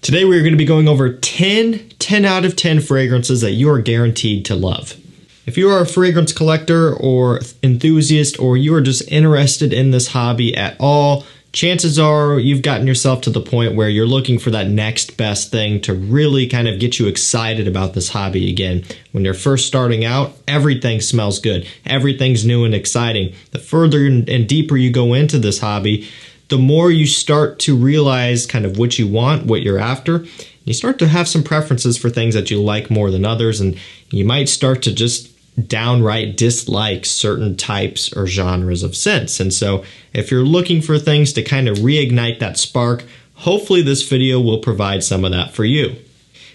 Today we're going to be going over 10 out of 10 fragrances that you are guaranteed to love. If you are a fragrance collector or enthusiast, or you are just interested in this hobby at all, chances are you've gotten yourself to the point where you're looking for that next best thing to really kind of get you excited about this hobby again. When you're first starting out, everything smells good. Everything's new and exciting. The further and deeper you go into this hobby, the more you start to realize kind of what you want, what you're after. You start to have some preferences for things that you like more than others, and you might start to just downright dislike certain types or genres of scents. And so if you're looking for things to kind of reignite that spark, hopefully this video will provide some of that for you.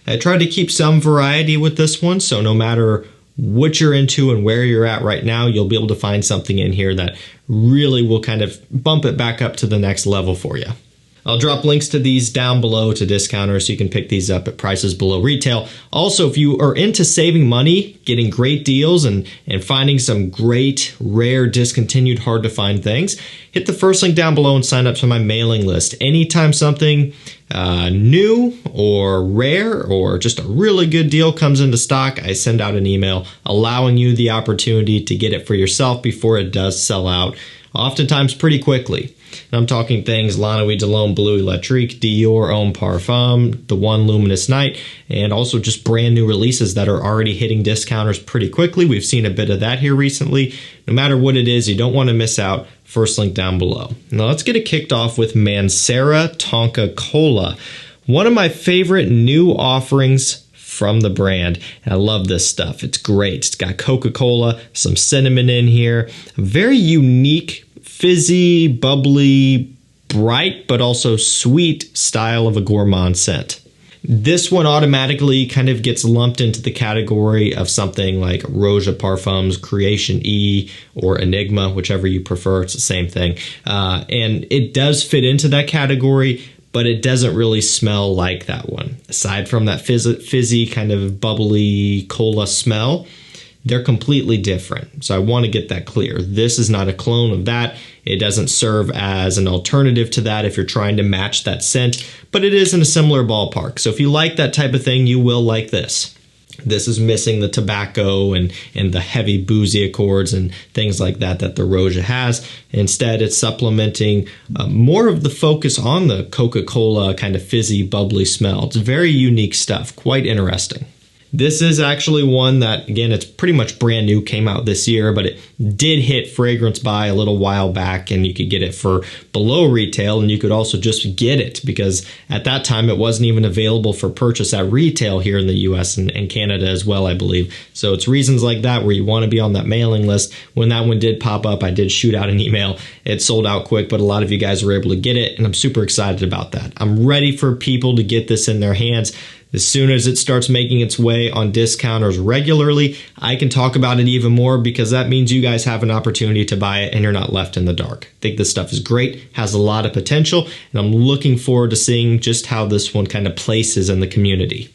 I tried to keep some variety with this one, so no matter what you're into and where you're at right now, you'll be able to find something in here that really will kind of bump it back up to the next level for you. I'll drop links to these down below to discounters so you can pick these up at prices below retail. Also, if you are into saving money, getting great deals, and finding some great, rare, discontinued, hard to find things, hit the first link down below and sign up to my mailing list. Anytime something new or rare or just a really good deal comes into stock, I send out an email allowing you the opportunity to get it for yourself before it does sell out, oftentimes pretty quickly. And I'm talking things La Nuit de l'Homme Bleu Electrique, Dior Homme Parfum, The One Luminous Night, and also just brand new releases that are already hitting discounters pretty quickly. We've seen a bit of that here recently. No matter what it is, you don't want to miss out. First link down below. Now let's get it kicked off with MANCERA Tonka Cola, one of my favorite new offerings from the brand. And I love this stuff. It's great. It's got Coca-Cola, some cinnamon in here, a very unique, fizzy, bubbly, bright, but also sweet style of a gourmand scent. This one automatically kind of gets lumped into the category of something like Rouge Parfums, Creation E, or Enigma, whichever you prefer. It's the same thing. And it does fit into that category, but it doesn't really smell like that one. Aside from that fizzy kind of bubbly cola smell, they're completely different. So I want to get that clear. This is not a clone of that. It doesn't serve as an alternative to that if you're trying to match that scent, but it is in a similar ballpark. So if you like that type of thing, you will like this. This is missing the tobacco and the heavy boozy accords and things like that that the Rouge has. Instead, it's supplementing more of the focus on the Coca-Cola kind of fizzy, bubbly smell. It's very unique stuff, quite interesting. This is actually one that, again, it's pretty much brand new, came out this year, but it did hit Fragrance Buy a little while back, and you could get it for below retail, and you could also just get it because at that time it wasn't even available for purchase at retail here in the US and Canada as well, I believe. So it's reasons like that where you want to be on that mailing list. When that one did pop up, I did shoot out an email. It sold out quick, but a lot of you guys were able to get it, and I'm super excited about that. I'm ready for people to get this in their hands. As soon as it starts making its way on discounters regularly, I can talk about it even more because that means you guys have an opportunity to buy it and you're not left in the dark. I think this stuff is great, has a lot of potential, and I'm looking forward to seeing just how this one kind of places in the community.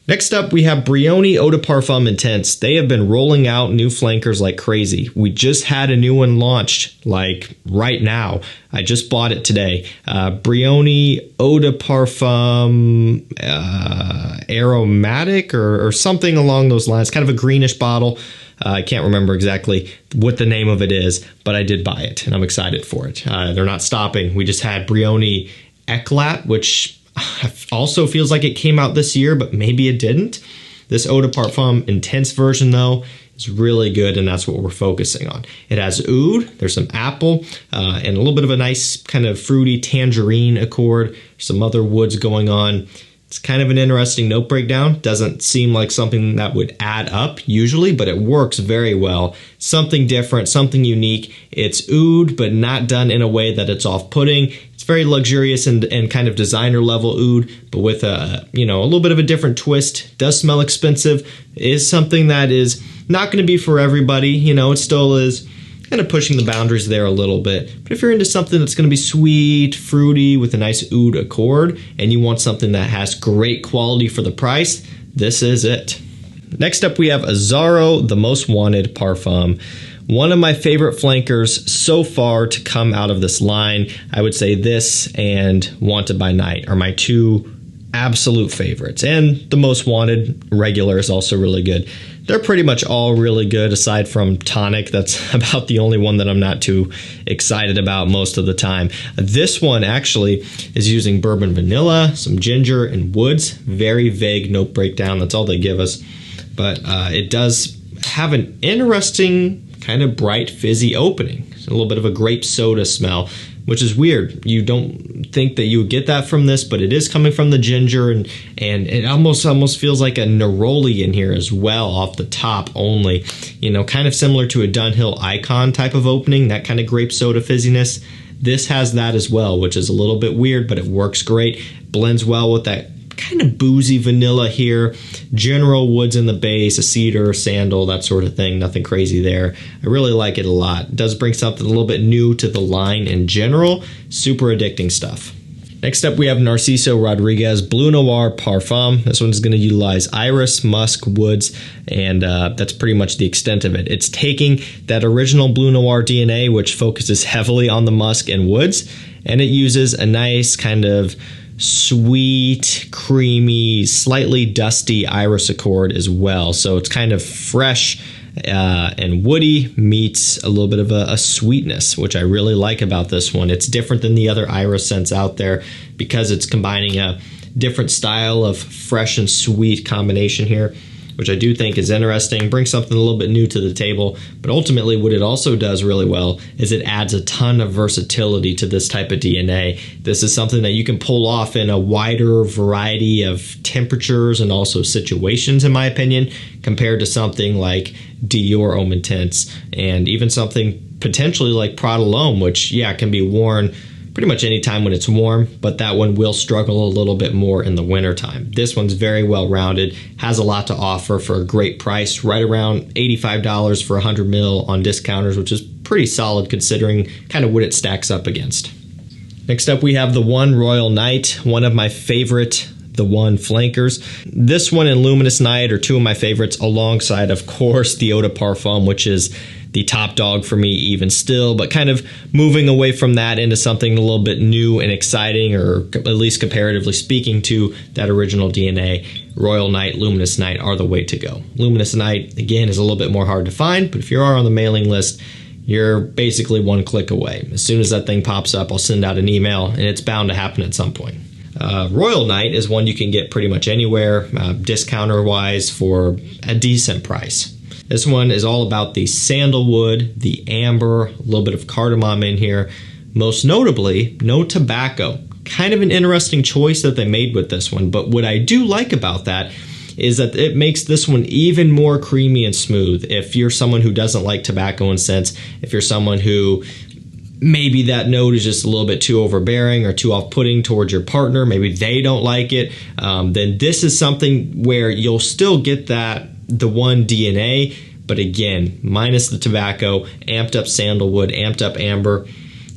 Next up, we have BRIONI Eau de Parfum Intense. They have been rolling out new flankers like crazy. We just had a new one launched, like right now. I just bought it today. BRIONI Eau de Parfum Aromatic or something along those lines. Kind of a greenish bottle. I can't remember exactly what the name of it is, but I did buy it and I'm excited for it. They're not stopping. We just had BRIONI Eclat, which also feels like it came out this year, but maybe it didn't. This Eau de Parfum Intense version, though, is really good, and that's what we're focusing on. It has oud, there's some apple, and a little bit of a nice kind of fruity tangerine accord, some other woods going on. It's kind of an interesting note breakdown. Doesn't seem like something that would add up usually, but it works very well. Something different, something unique. It's oud, but not done in a way that it's off-putting. It's very luxurious and kind of designer level oud, but with a little bit of a different twist. Does smell expensive. Is something that is not going to be for everybody. It still is kind of pushing the boundaries there a little bit. But if you're into something that's going to be sweet, fruity, with a nice oud accord, and you want something that has great quality for the price, this is it. Next up, we have AZZARO, the Most Wanted Parfum. One of my favorite flankers so far to come out of this line. I would say this and Wanted by Night are my two absolute favorites. And the Most Wanted regular is also really good. They're pretty much all really good aside from Tonic. That's about the only one that I'm not too excited about most of the time. This one actually is using bourbon vanilla, some ginger, and woods. Very vague note breakdown. That's all they give us. But it does have an interesting kind of bright fizzy opening. It's a little bit of a grape soda smell, which is weird. You don't think that you would get that from this, but it is coming from the ginger, and it almost feels like a neroli in here as well off the top only. You know, kind of similar to a Dunhill Icon type of opening, that kind of grape soda fizziness. This has that as well, which is a little bit weird, but it works great. Blends well with that kind of boozy vanilla here. General woods in the base, a cedar, sandal, that sort of thing. Nothing crazy there. I really like it a lot. It does bring something a little bit new to the line in general. Super addicting stuff. Next up, we have Narciso Rodriguez Bleu Noir Parfum. This one's going to utilize iris, musk, woods, and that's pretty much the extent of it. It's taking that original Bleu Noir DNA, which focuses heavily on the musk and woods, and it uses a nice kind of sweet, creamy, slightly dusty iris accord as well. So it's kind of fresh and woody meets a little bit of a sweetness, which I really like about this one. It's different than the other iris scents out there because it's combining a different style of fresh and sweet combination here, which I do think is interesting, brings something a little bit new to the table. But ultimately what it also does really well is it adds a ton of versatility to this type of DNA. This is something that you can pull off in a wider variety of temperatures and also situations, in my opinion, compared to something like Dior Homme Intense, and even something potentially like Prada L'Homme, which, yeah, can be worn pretty much any time when it's warm, but that one will struggle a little bit more in the wintertime. This one's very well rounded, has a lot to offer for a great price, right around $85 for 100 ml on discounters, which is pretty solid considering kind of what it stacks up against. Next up, we have the One Royal Night, one of my favorite The One flankers. This one and Luminous Night are two of my favorites, alongside, of course, the Eau de Parfum, which is the top dog for me even still, but kind of moving away from that into something a little bit new and exciting, or at least comparatively speaking to that original DNA. Royal Night, Luminous Night are the way to go. Luminous Night, again, is a little bit more hard to find, but if you are on the mailing list, you're basically one click away. As soon as that thing pops up, I'll send out an email, and it's bound to happen at some point. Royal Night is one you can get pretty much anywhere, discounter-wise, for a decent price. This one is all about the sandalwood, the amber, a little bit of cardamom in here. Most notably, no tobacco. Kind of an interesting choice that they made with this one, but what I do like about that is that it makes this one even more creamy and smooth. If you're someone who doesn't like tobacco and scents, if you're someone who maybe that note is just a little bit too overbearing or too off-putting towards your partner, maybe they don't like it, then this is something where you'll still get that The One DNA, but again, minus the tobacco, amped up sandalwood, amped up amber.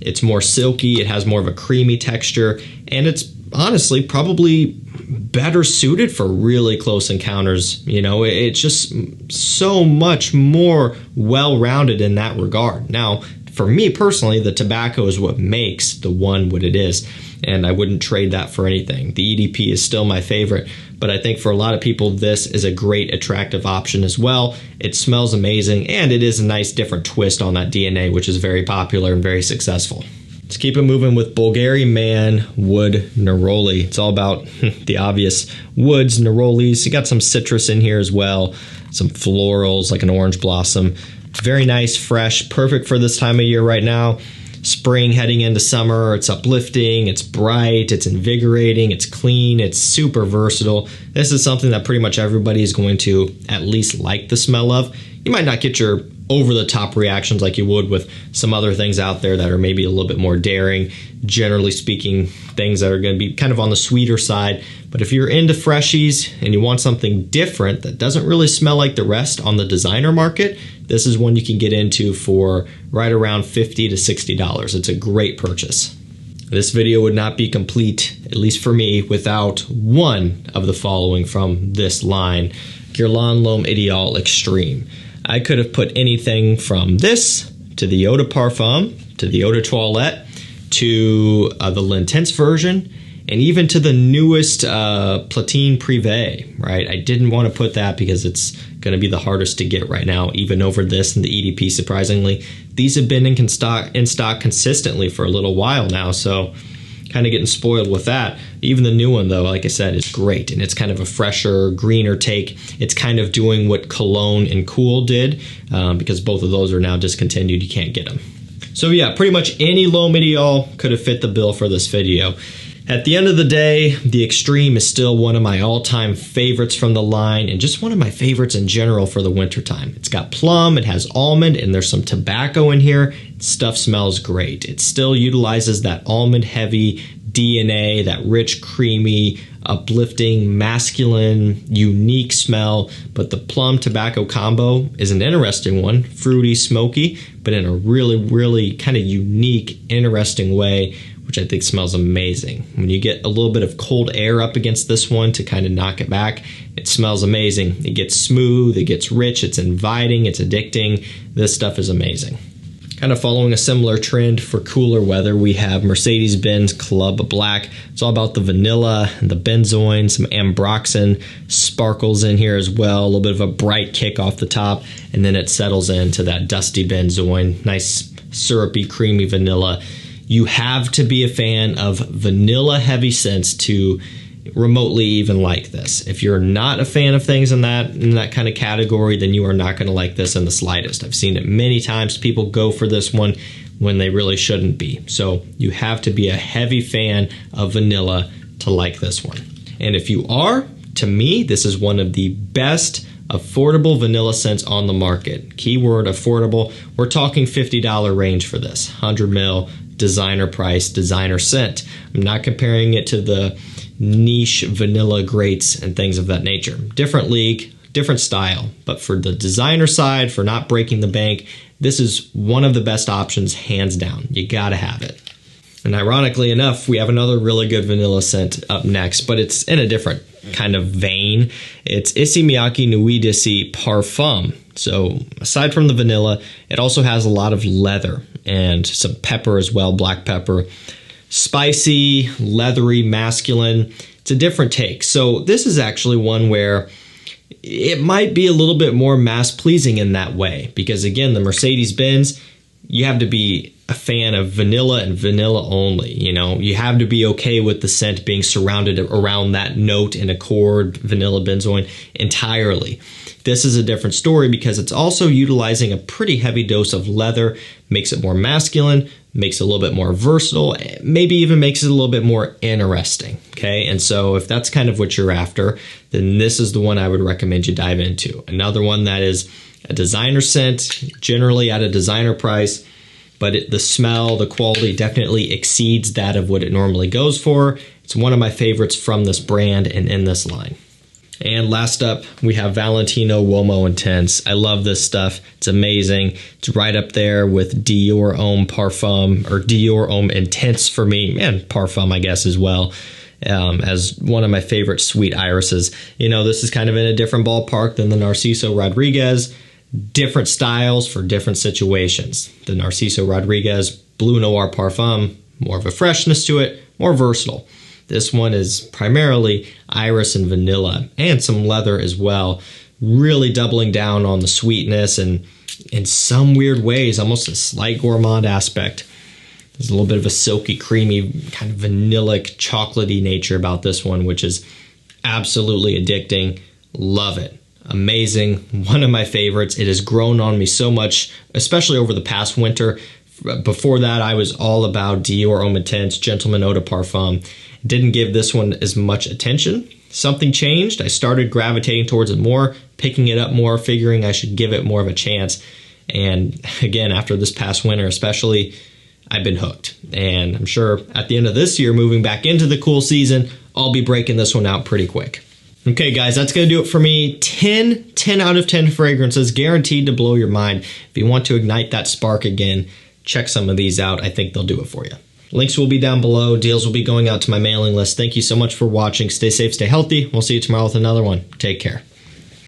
It's more silky, it has more of a creamy texture, and it's honestly probably better suited for really close encounters. You know, it's just so much more well-rounded in that regard. Now, for me personally, the tobacco is what makes The One what it is, and I wouldn't trade that for anything. The EDP is still my favorite, but I think for a lot of people, this is a great, attractive option as well. It smells amazing, and it is a nice, different twist on that DNA, which is very popular and very successful. Let's keep it moving with Bulgari Man Wood Neroli. It's all about the obvious woods, nerolis. You got some citrus in here as well, some florals like an orange blossom. Very nice, fresh, perfect for this time of year right now. Spring heading into summer, it's uplifting, it's bright, it's invigorating, it's clean, it's super versatile. This is something that pretty much everybody is going to at least like the smell of. You might not get your over-the-top reactions like you would with some other things out there that are maybe a little bit more daring. Generally speaking, things that are going to be kind of on the sweeter side. But if you're into freshies and you want something different that doesn't really smell like the rest on the designer market, this is one you can get into for right around $50 to $60. It's a great purchase. This video would not be complete, at least for me, without one of the following from this line, Guerlain L'Homme Ideal Extreme. I could have put anything from this to the Eau de Parfum, to the Eau de Toilette, to the L'Intense version, and even to the newest Platine Privé, right? I didn't want to put that because it's going to be the hardest to get right now, even over this and the EDP, surprisingly. These have been in stock consistently for a little while now, so kind of getting spoiled with that. Even the new one, though, like I said, is great, and it's kind of a fresher, greener take. It's kind of doing what Cologne and Cool did, because both of those are now discontinued. You can't get them. So yeah, pretty much any L'Eau Medial could have fit the bill for this video. At the end of the day, the Extreme is still one of my all-time favorites from the line, and just one of my favorites in general for the wintertime. It's got plum, it has almond, and there's some tobacco in here. Stuff smells great. It still utilizes that almond-heavy DNA, that rich, creamy, uplifting, masculine, unique smell, but the plum tobacco combo is an interesting one. Fruity, smoky, but in a really, really kind of unique, interesting way, which I think smells amazing. When you get a little bit of cold air up against this one to kind of knock it back, it smells amazing. It gets smooth, it gets rich, it's inviting, it's addicting. This stuff is amazing. Kind of following a similar trend for cooler weather, we have Mercedes-Benz Club Black. It's all about the vanilla and the benzoin, some ambroxan sparkles in here as well, a little bit of a bright kick off the top, and then it settles into that dusty benzoin, nice syrupy, creamy vanilla. You have to be a fan of vanilla heavy scents to remotely even like this. If you're not a fan of things in that kind of category, then you are not going to like this in the slightest. I've seen it many times. People go for this one when they really shouldn't be. So you have to be a heavy fan of vanilla to like this one. And if you are, to me, this is one of the best affordable vanilla scents on the market. Keyword affordable. We're talking $50 range for this. 100 ml, designer price, designer scent. I'm not comparing it to the niche vanilla greats and things of that nature. Different league, different style, but for the designer side, for not breaking the bank, this is one of the best options, hands down. You gotta have it. And ironically enough, we have another really good vanilla scent up next, but it's in a different kind of vein. It's MIYAKE NUIT PARFUM. So aside from the vanilla, it also has a lot of leather and some pepper as well, black pepper. Spicy, leathery, masculine. It's a different take. So this is actually one where it might be a little bit more mass pleasing in that way, because again, the Mercedes-Benz, you have to be a fan of vanilla and vanilla only. You know, you have to be okay with the scent being surrounded around that note and accord vanilla benzoin entirely. This is a different story because it's also utilizing a pretty heavy dose of leather, makes it more masculine, makes it a little bit more versatile, maybe even makes it a little bit more interesting, okay? And so if that's kind of what you're after, then this is the one I would recommend you dive into. Another one that is a designer scent, generally at a designer price, but the smell, the quality definitely exceeds that of what it normally goes for. It's one of my favorites from this brand and in this line. And last up, we have Valentino UOMO Intense. I love this stuff. It's amazing. It's right up there with Dior Homme Parfum, or Dior Homme Intense for me, and Parfum, I guess, as well, as one of my favorite sweet irises. You know, this is kind of in a different ballpark than the Narciso Rodriguez. Different styles for different situations. The Narciso Rodriguez Bleu Noir Parfum, more of a freshness to it, more versatile. This one is primarily iris and vanilla, and some leather as well, really doubling down on the sweetness and in some weird ways, almost a slight gourmand aspect. There's a little bit of a silky, creamy, kind of vanillic, chocolatey nature about this one, which is absolutely addicting. Love it. Amazing. One of my favorites. It has grown on me so much, especially over the past winter. Before that, I was all about Dior Homme Intense, Gentleman Eau de Parfum. Didn't give this one as much attention. Something changed. I started gravitating towards it more, picking it up more, figuring I should give it more of a chance. And again, after this past winter especially, I've been hooked. And I'm sure at the end of this year, moving back into the cool season, I'll be breaking this one out pretty quick. Okay, guys, that's going to do it for me. 10 out of 10 fragrances, guaranteed to blow your mind. If you want to ignite that spark again, check some of these out. I think they'll do it for you. Links will be down below. Deals will be going out to my mailing list. Thank you so much for watching. Stay safe, stay healthy. We'll see you tomorrow with another one. Take care.